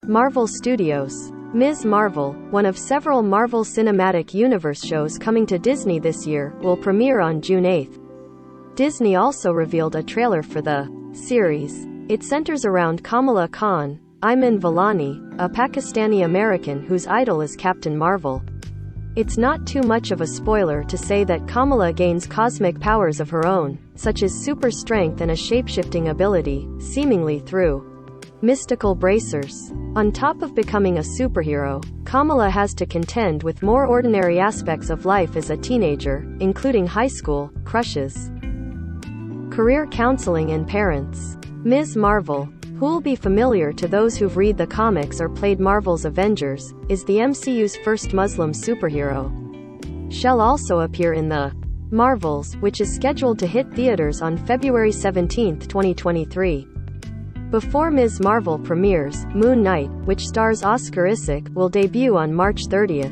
Marvel Studios. Ms. Marvel, one of several Marvel Cinematic Universe shows coming to Disney this year, will premiere on June 8. Disney also revealed a trailer for the series. It centers around Kamala Khan, Iman Vellani, a Pakistani-American whose idol is Captain Marvel. It's not too much of a spoiler to say that Kamala gains cosmic powers of her own, such as super strength and a shape-shifting ability, seemingly through mystical bracers. On top of becoming a superhero, Kamala has to contend with more ordinary aspects of life as a teenager, including high school crushes, career counseling and parents. Ms. Marvel, who'll be familiar to those who've read the comics or played Marvel's Avengers, is the MCU's first Muslim superhero. She'll also appear in The Marvels, which is scheduled to hit theaters on February 17, 2023. Before Ms. Marvel premieres, Moon Knight, which stars Oscar Isaac, will debut on March 30.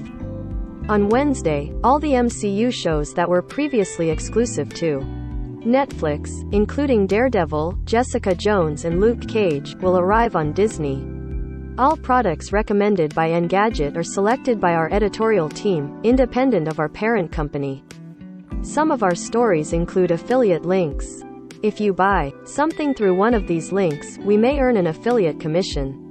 On Wednesday, all the MCU shows that were previously exclusive to Netflix, including Daredevil, Jessica Jones and Luke Cage, will arrive on Disney. All products recommended by Engadget are selected by our editorial team, independent of our parent company. Some of our stories include affiliate links. If you buy something through one of these links, we may earn an affiliate commission.